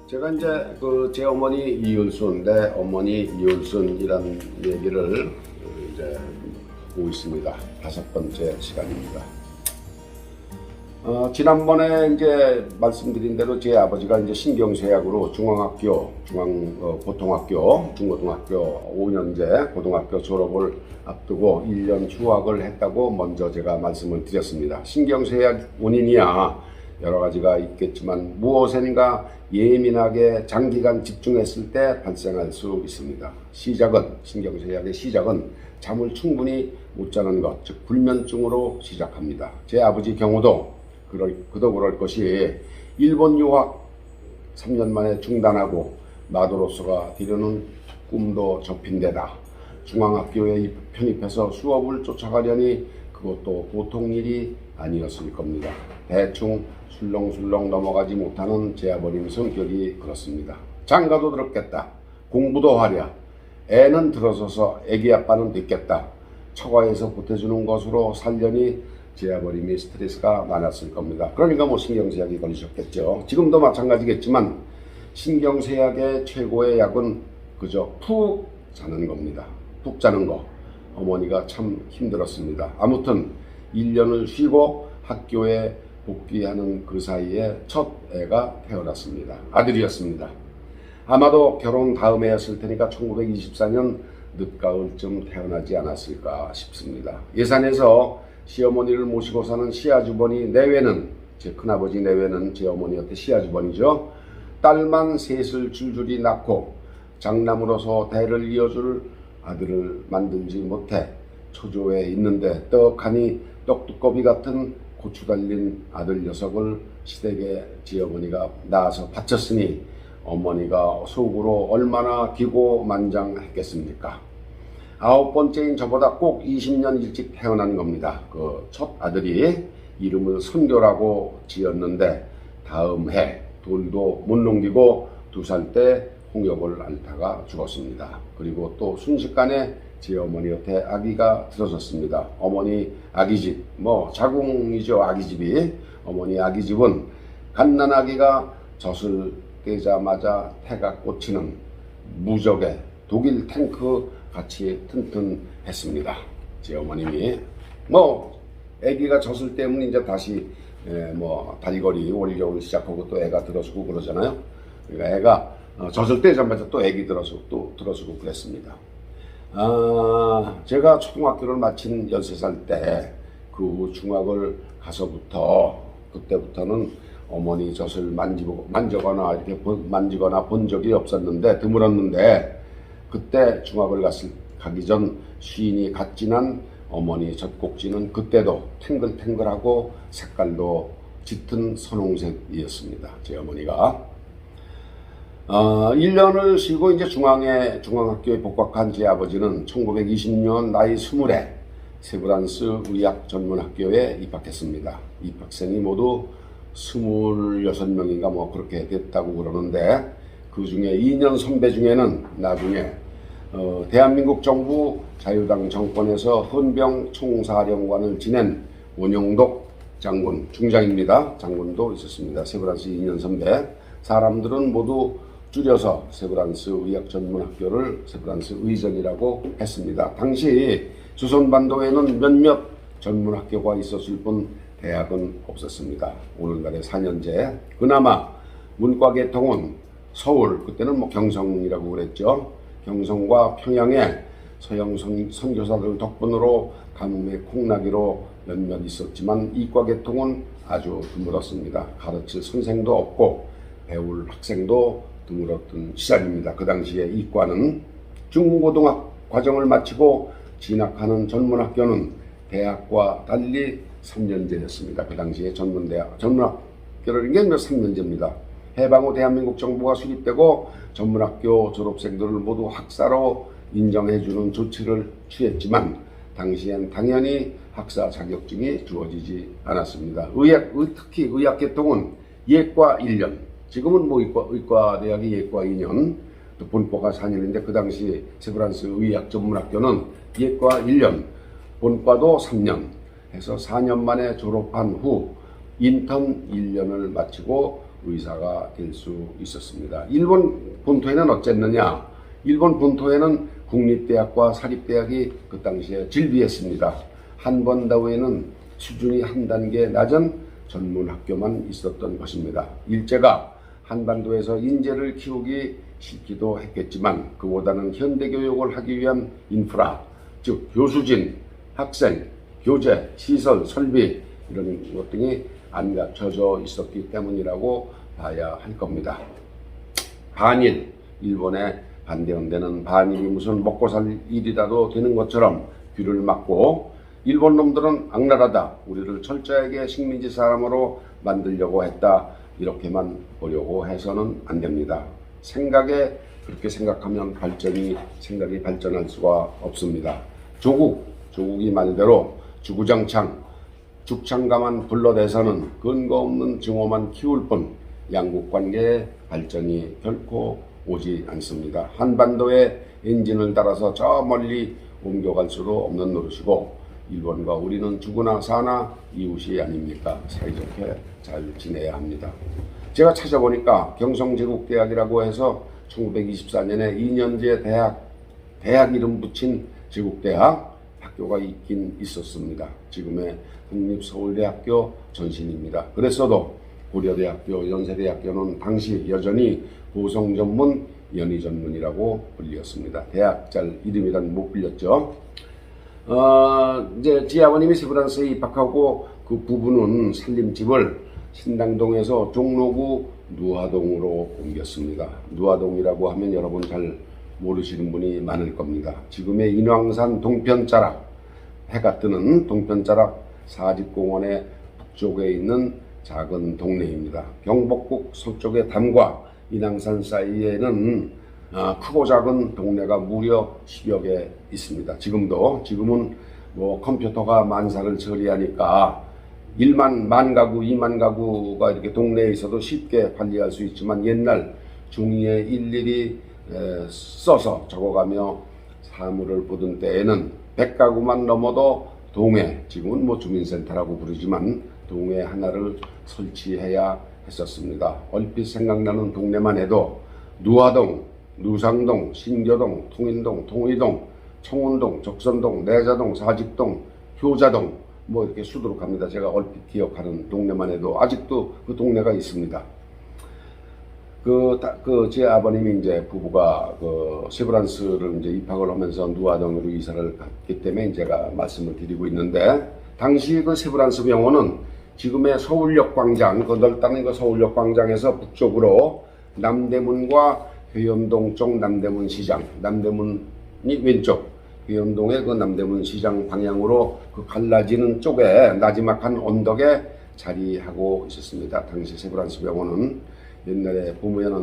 제가 이제 제 어머니 이율순, 어머니 이율순이라는 얘기를 이제 하고 있습니다. 5번째 시간입니다. 지난번에 이제 말씀드린 대로 제 아버지가 이제 신경쇠약으로 보통학교, 중고등학교 5년제 고등학교 졸업을 앞두고 1년 휴학을 했다고 먼저 제가 말씀을 드렸습니다. 신경쇠약 원인이야 여러 가지가 있겠지만 무엇인가 예민하게 장기간 집중했을 때 발생할 수 있습니다. 신경쇠약의 시작은 잠을 충분히 못 자는 것, 즉 불면증으로 시작합니다. 제 아버지 경우도 그럴 것이 일본 유학 3년 만에 중단하고 마도로스가 뒤로는 꿈도 접힌 데다 중앙학교에 편입해서 수업을 쫓아가려니 그것도 보통 일이 아니었을 겁니다. 대충 술렁술렁 넘어가지 못하는 제 아버님 성격이 그렇습니다. 장가도 들었겠다. 공부도 하랴. 애는 들어서서 애기 아빠는 됐겠다. 처가에서 보태주는 것으로 살려니 제 아버님이 스트레스가 많았을 겁니다. 그러니까 신경쇠약이 걸리셨겠죠. 지금도 마찬가지겠지만 신경쇠약의 최고의 약은 그저 푹 자는 겁니다. 푹 자는 거. 어머니가 참 힘들었습니다. 아무튼 1년을 쉬고 학교에 복귀하는 그 사이에 첫 애가 태어났습니다. 아들이었습니다. 아마도 결혼 다음해였을 테니까 1924년 늦가을쯤 태어나지 않았을까 싶습니다. 예산에서 시어머니를 모시고 사는 시아주버니 내외는, 제 큰아버지 내외는 제 어머니한테 시아주버니죠. 딸만 셋을 줄줄이 낳고 장남으로서 대를 이어줄 아들을 만들지 못해 초조해 있는데 떡하니 떡두꺼비 같은 고추 달린 아들 녀석을 시댁에 지어머니가 낳아서 바쳤으니 어머니가 속으로 얼마나 기고만장했겠습니까? 9번째인 저보다 꼭 20년 일찍 태어난 겁니다. 그 첫 아들이 이름을 선교라고 지었는데 다음 해 돌도 못 넘기고 2살 때 홍역을 앓다가 죽었습니다. 그리고 또 순식간에 제 어머니 곁에 아기가 들어섰습니다. 어머니 아기집, 자궁이죠, 아기집이. 어머니 아기집은 갓난아기가 젖을 떼자마자 태가 꽂히는 무적의 독일 탱크 같이 튼튼했습니다. 제 어머님이. 아기가 젖을 때문에 이제 다시 다리걸이 올겨울 시작하고 또 애가 들어서고 그러잖아요. 그러니까 애가 젖을 떼자마자 또 애기 들어서고 그랬습니다. 제가 초등학교를 마친 13살 때 그 중학을 가서부터 그때부터는 어머니 젖을 만지거나 본 적이 없었는데 드물었는데 그때 중학을 가기 전 시인이 갓 지난 어머니 젖꼭지는 그때도 탱글탱글하고 색깔도 짙은 선홍색이었습니다. 제 어머니가. 1년을 쉬고 이제 중앙학교에 복학한 제 아버지는 1920년 나이 20에 세브란스 의학전문학교에 입학했습니다. 입학생이 모두 26명인가 그렇게 됐다고 그러는데 그 중에 2년 선배 중에는 나중에 대한민국 정부 자유당 정권에서 헌병 총사령관을 지낸 원영독 장군, 중장입니다. 장군도 있었습니다. 세브란스 2년 선배. 사람들은 모두 줄여서 세브란스 의학전문학교를 세브란스 의전이라고 했습니다. 당시 조선반도에는 몇몇 전문학교가 있었을 뿐 대학은 없었습니다. 오늘날의 4년제. 그나마 문과계통은 서울, 그때는 경성이라고 그랬죠. 경성과 평양에 서양 선교사들 덕분으로 가뭄의 콩나기로 몇몇 있었지만 이과계통은 아주 드물었습니다. 가르칠 선생도 없고 배울 학생도 드물었던 시절입니다. 그 당시에 이과는 중고등학 과정을 마치고 진학하는 전문학교는 대학과 달리 3년제였습니다. 그 당시에 전문학교라는 게 3년제입니다. 해방 후 대한민국 정부가 수립되고 전문학교 졸업생들을 모두 학사로 인정해주는 조치를 취했지만 당시엔 당연히 학사 자격증이 주어지지 않았습니다. 특히 의학계통은 예과 1년, 지금은 의과대학이 예과 2년, 또 본과가 4년인데 그 당시 세브란스 의학전문학교는 예과 1년, 본과도 3년 해서 4년 만에 졸업한 후 인턴 1년을 마치고 의사가 될 수 있었습니다. 일본 본토에는 어쨌느냐? 일본 본토에는 국립대학과 사립대학이 그 당시에 질비했습니다. 한반도에는 수준이 한 단계 낮은 전문학교만 있었던 것입니다. 일제가 한반도에서 인재를 키우기 싫기도 했겠지만 그보다는 현대교육을 하기 위한 인프라, 즉 교수진, 학생, 교재, 시설, 설비 이런 것 등이 안 갖춰져 있었기 때문이라고 봐야 할 겁니다. 반일, 일본에 반대한 데는 반일이 무슨 먹고 살 일이라도 되는 것처럼 귀를 막고 일본 놈들은 악랄하다, 우리를 철저하게 식민지 사람으로 만들려고 했다, 이렇게만 보려고 해서는 안 됩니다. 그렇게 생각하면 생각이 발전할 수가 없습니다. 조국이 말대로 주구장창 죽창가만 불러대서는 근거 없는 증오만 키울 뿐 양국 관계의 발전이 결코 오지 않습니다. 한반도의 엔진을 따라서 저 멀리 옮겨갈 수도 없는 노릇이고 일본과 우리는 죽으나 사나 이웃이 아닙니까? 사이좋게 잘 지내야 합니다. 제가 찾아보니까 경성제국대학이라고 해서 1924년에 2년제 대학 이름 붙인 제국대학 학교가 있긴 있었습니다. 지금의 국립서울대학교 전신입니다. 그랬어도 고려대학교, 연세대학교는 당시 여전히 보성전문, 연희전문이라고 불렸습니다. 대학잘 이름이란 못 불렸죠. 이제 제 아버님이 세브란스에 입학하고 그 부부는 살림집을 신당동에서 종로구 누화동으로 옮겼습니다. 누화동이라고 하면 여러분 잘 모르시는 분이 많을 겁니다. 지금의 인왕산 동편자락, 해가 뜨는 동편자락 사직공원의 북쪽에 있는 작은 동네입니다. 경복궁 서쪽의 담과 인왕산 사이에는 크고 작은 동네가 무려 10여 개 있습니다. 지금은 뭐 컴퓨터가 만사를 처리하니까 1만 가구, 2만 가구가 이렇게 동네에 있어도 쉽게 관리할 수 있지만 옛날 종이에 일일이 써서 적어가며 사물을 보던 때에는 100가구만 넘어도 동에, 지금은 뭐 주민센터라고 부르지만 동에 하나를 설치해야 했었습니다. 얼핏 생각나는 동네만 해도 누화동, 누상동, 신교동, 통인동, 통의동, 청운동, 적선동, 내자동, 사직동, 효자동 뭐 이렇게 수두룩합니다. 제가 얼핏 기억하는 동네만 해도 아직도 그 동네가 있습니다. 제 아버님이 이제 부부가 세브란스를 이제 입학을 하면서 누화동으로 이사를 갔기 때문에 제가 말씀을 드리고 있는데, 당시 그 세브란스 병원은 지금의 서울역 광장, 그 넓다는 그 서울역 광장에서 북쪽으로 남대문과 회원동 쪽 남대문 시장, 남대문이 왼쪽, 회원동의 그 남대문 시장 방향으로 그 갈라지는 쪽에 나지막한 언덕에 자리하고 있었습니다. 당시 세브란스 병원은 옛날에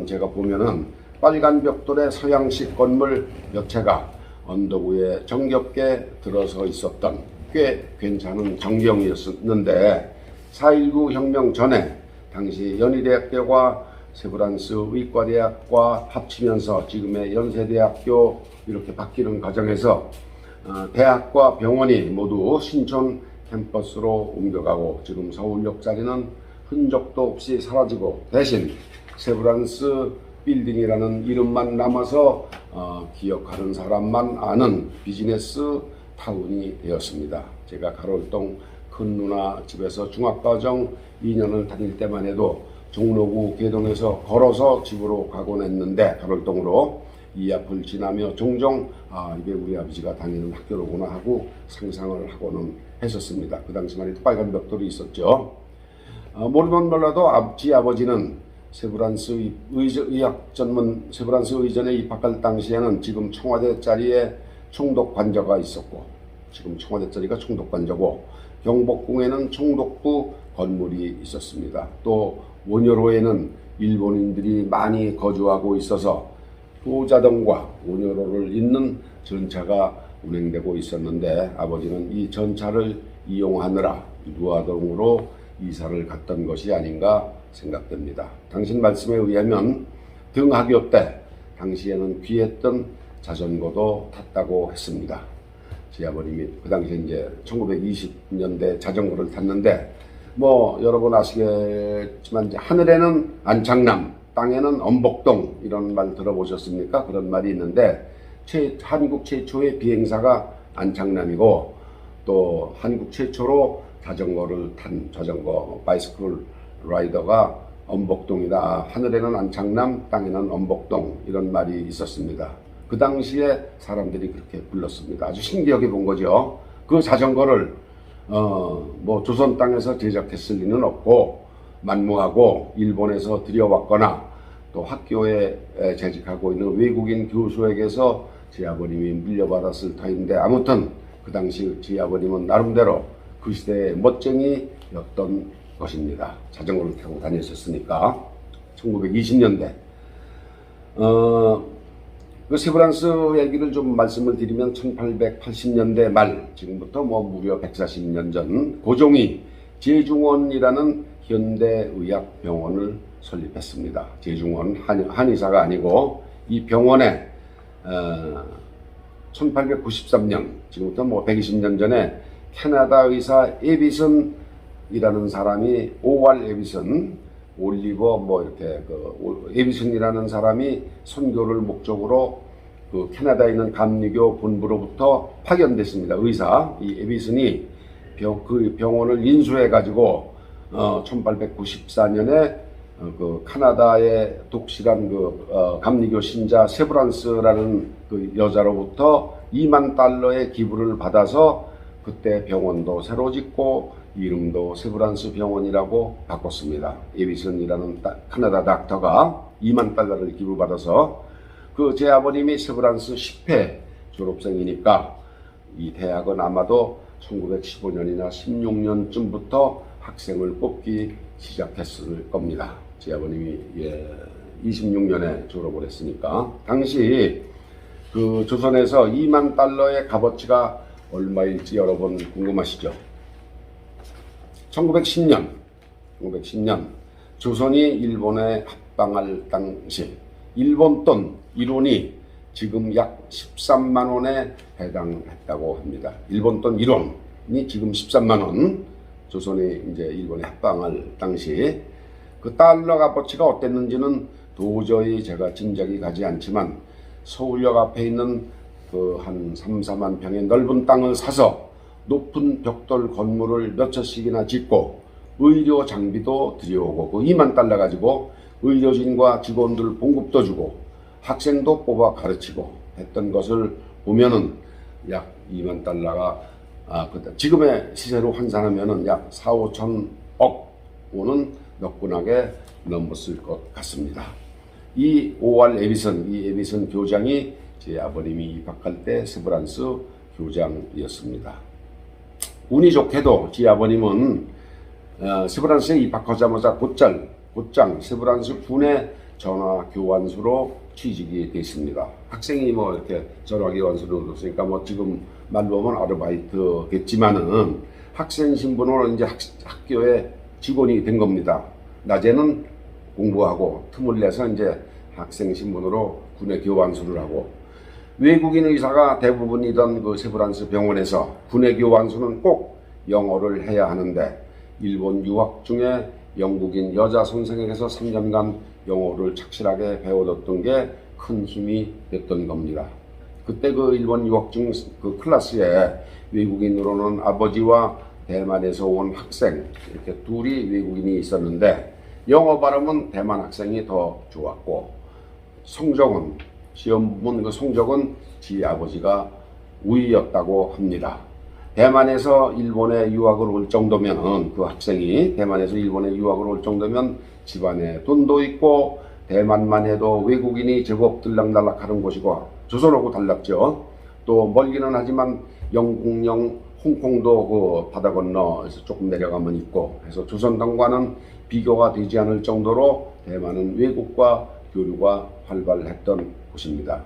제가 보면은 빨간 벽돌의 서양식 건물 몇 채가 언덕 위에 정겹게 들어서 있었던 꽤 괜찮은 전경이었는데 4.19 혁명 전에 당시 연희대학교와 세브란스 의과대학과 합치면서 지금의 연세대학교 이렇게 바뀌는 과정에서 대학과 병원이 모두 신촌 캠퍼스로 옮겨가고 지금 서울역 자리는 흔적도 없이 사라지고 대신 세브란스 빌딩이라는 이름만 남아서 기억하는 사람만 아는 비즈니스 타운이 되었습니다. 제가 가롤동 큰 누나 집에서 중학과정 2년을 다닐 때만 해도 종로구 개동에서 걸어서 집으로 가곤 했는데, 가롤동으로 이 앞을 지나며 종종 이게 우리 아버지가 다니는 학교로구나 하고 상상을 하고는 했었습니다. 그 당시만 해도 빨간 벽돌이 있었죠. 모르면 몰라도 지 아버지는 세브란스 의전에 입학할 당시에는 지금 청와대 자리에 총독관저가 있었고, 지금 청와대 자리가 총독관저고, 경복궁에는 총독부 건물이 있었습니다. 또 원효로에는 일본인들이 많이 거주하고 있어서 효자동과 원효로를 잇는 전차가 운행되고 있었는데, 아버지는 이 전차를 이용하느라 누화동으로 이사를 갔던 것이 아닌가 생각됩니다. 당신 말씀에 의하면 등하교 때 당시에는 귀했던 자전거도 탔다고 했습니다. 제 아버님이 그 당시에 이제 1920년대 자전거를 탔는데 뭐 여러분 아시겠지만 이제 하늘에는 안창남, 땅에는 엄복동 이런 말 들어보셨습니까? 그런 말이 있는데 한국 최초의 비행사가 안창남이고 또 한국 최초로 자전거를 탄 자전거 바이스클 라이더가 엄복동이다. 하늘에는 안창남, 땅에는 엄복동 이런 말이 있었습니다. 그 당시에 사람들이 그렇게 불렀습니다. 아주 신기하게 본 거죠. 그 자전거를 뭐 조선 땅에서 제작했을 리는 없고 만무하고 일본에서 들여왔거나 또 학교에 재직하고 있는 외국인 교수에게서 제 아버님이 물려받았을 터인데 아무튼 그 당시 제 아버님은 나름대로 그 시대의 멋쟁이였던 것입니다. 자전거를 타고 다녔었으니까 1920년대 그 세브란스 얘기를 좀 말씀을 드리면 1880년대 말 지금부터 뭐 무려 140년 전 고종이 제중원이라는 현대의학병원을 설립했습니다. 제중원 한의사가 아니고 이 병원에 1893년 지금부터 뭐 120년 전에 캐나다 의사 에비슨이라는 사람이 오왈 에비슨 올리버 뭐 이렇게 그 에비슨이라는 사람이 선교를 목적으로 그 캐나다에 있는 감리교 본부로부터 파견됐습니다. 의사 이 에비슨이 그 병원을 인수해 가지고 1894년에 그 카나다의 독실한 그 감리교 신자 세브란스라는 그 여자로부터 $20,000의 기부를 받아서 그때 병원도 새로 짓고 이름도 세브란스 병원이라고 바꿨습니다. 에비슨이라는 카나다 닥터가 $20,000를 기부받아서 그 제 아버님이 세브란스 10회 졸업생이니까 이 대학은 아마도 1915년이나 16년쯤부터 학생을 뽑기 시작했을 겁니다. 제 아버님이 26년에 졸업을 했으니까 당시 그 조선에서 $20,000의 값어치가 얼마일지 여러분 궁금하시죠? 1910년 조선이 일본에 합방할 당시 일본 돈 1원이 지금 약 13만 원에 해당했다고 합니다. 일본 돈 1원이 지금 13만 원. 조선이 이제 일본에 합방할 당시 그 달러 값어치가 어땠는지는 도저히 제가 짐작이 가지 않지만 서울역 앞에 있는 그 한 3, 4만 평의 넓은 땅을 사서 높은 벽돌 건물을 몇 채씩이나 짓고 의료 장비도 들여오고 그 $20,000 가지고 의료진과 직원들 봉급도 주고 학생도 뽑아 가르치고 했던 것을 보면은 약 $20,000가 지금의 시세로 환산하면은 약 4, 5천억 원은 너끈하게 넘었을 것 같습니다. 이 오왈 에비슨, 이 에비슨 교장이 제 아버님이 입학할 때 세브란스 교장이었습니다. 운이 좋게도 제 아버님은 세브란스에 입학하자마자 곧장 세브란스 군의 전화교환수로 취직이 됐습니다. 학생이 뭐 이렇게 전화교환수로 됐으니까 뭐 지금 말로 하면 아르바이트겠지만은 학생 신분으로 이제 학교에 직원이 된 겁니다. 낮에는 공부하고 틈을 내서 이제 학생 신분으로 군의 교환수를 하고 외국인 의사가 대부분이던 그 세브란스 병원에서 군의 교환수는 꼭 영어를 해야 하는데 일본 유학 중에 영국인 여자 선생에게서 3년간 영어를 착실하게 배워뒀던 게 큰 힘이 됐던 겁니다. 그때 그 일본 유학 중 그 클래스에 외국인으로는 아버지와 대만에서 온 학생 이렇게 둘이 외국인이 있었는데 영어 발음은 대만 학생이 더 좋았고 성적은 시험 본 그 성적은 지 아버지가 우위였다고 합니다. 대만에서 일본에 유학을 올 정도면 그 학생이 대만에서 일본에 유학을 올 정도면 집안에 돈도 있고 대만만 해도 외국인이 제법 들락날락하는 곳이고 조선하고 달랐죠. 또 멀기는 하지만 영국령 홍콩도 그 바다 건너에서 조금 내려가면 있고 해서 조선당과는 비교가 되지 않을 정도로 대만은 외국과 교류가 활발했던 곳입니다.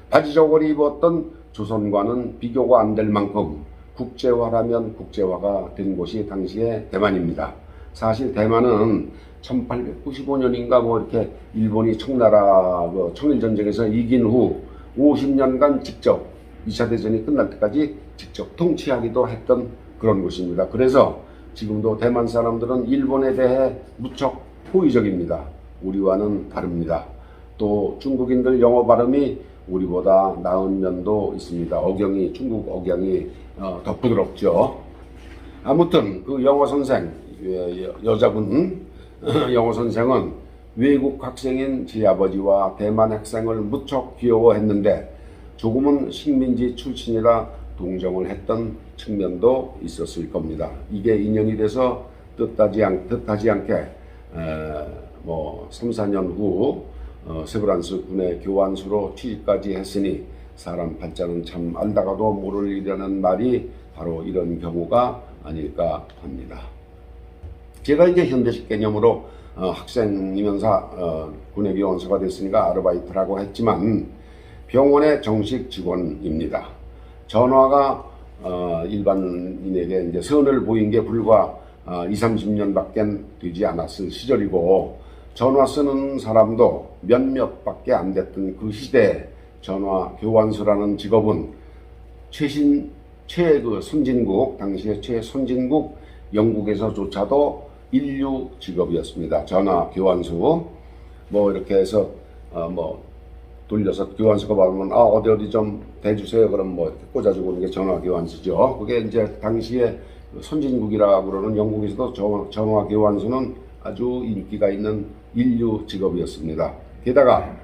바지저고를 입었던 조선과는 비교가 안 될 만큼 국제화라면 국제화가 된 곳이 당시의 대만입니다. 사실 대만은 1895년인가 뭐 이렇게 일본이 청나라 그 청일전쟁에서 이긴 후 50년간 직접 2차 대전이 끝날 때까지 직접 통치하기도 했던 그런 곳입니다. 그래서 지금도 대만 사람들은 일본에 대해 무척 호의적입니다. 우리와는 다릅니다. 또 중국인들 영어 발음이 우리보다 나은 면도 있습니다. 중국 억양이 더 부드럽죠. 아무튼 그 영어 선생, 여자분 영어 선생은 외국 학생인 제 아버지와 대만 학생을 무척 귀여워했는데 조금은 식민지 출신이라 동정을 했던 측면도 있었을 겁니다. 이게 인연이 돼서 뜻하지 않게 3, 4년 후 세브란스 군의 교환수로 취직까지 했으니 사람 팔자는 참 알다가도 모를 일이라는 말이 바로 이런 경우가 아닐까 합니다. 제가 이제 현대식 개념으로 학생이면서 군의 교환수가 됐으니까 아르바이트라고 했지만 병원의 정식 직원입니다. 전화가 일반인에게 이제 선을 보인 게 불과 20-30년밖에 되지 않았을 시절이고 전화 쓰는 사람도 몇몇밖에 안 됐던 그 시대에 전화 교환수라는 직업은 선진국, 당시의 최선진국 영국에서조차도 인류 직업이었습니다. 전화 교환수. 이렇게 해서 돌려서 교환수가 받으면 어디 좀 대주세요. 그럼 이렇게 꽂아주고 있는 게 전화 교환수죠. 그게 이제 당시에 선진국이라고 그러는 영국에서도 전화 교환수는 아주 인기가 있는 인류 직업이었습니다. 게다가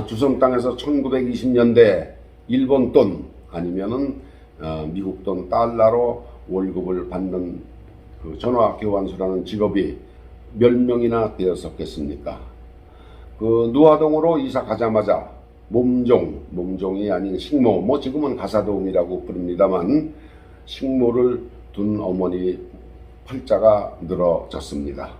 주성 땅에서 1920년대 일본 돈 아니면은 미국 돈 달러로 월급을 받는 그 전화 교환수라는 직업이 몇 명이나 되었었겠습니까? 그 누화동으로 이사 가자마자 몸종이 아닌 식모, 지금은 가사동이라고 부릅니다만 식모를 둔 어머니 팔자가 늘어졌습니다.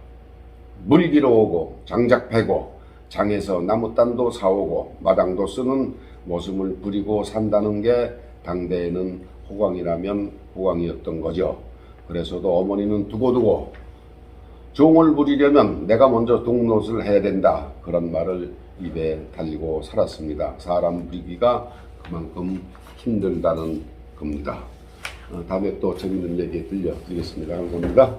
물기로 오고 장작 패고 장에서 나무단도 사오고 마당도 쓰는 모습을 부리고 산다는 게 당대에는 호강이라면 호강이었던 거죠. 그래서도 어머니는 두고두고 종을 부리려면 내가 먼저 동롯을 해야 된다. 그런 말을 입에 달리고 살았습니다. 사람 부리기가 그만큼 힘들다는 겁니다. 다음에 또 재밌는 얘기 들려드리겠습니다. 감사합니다.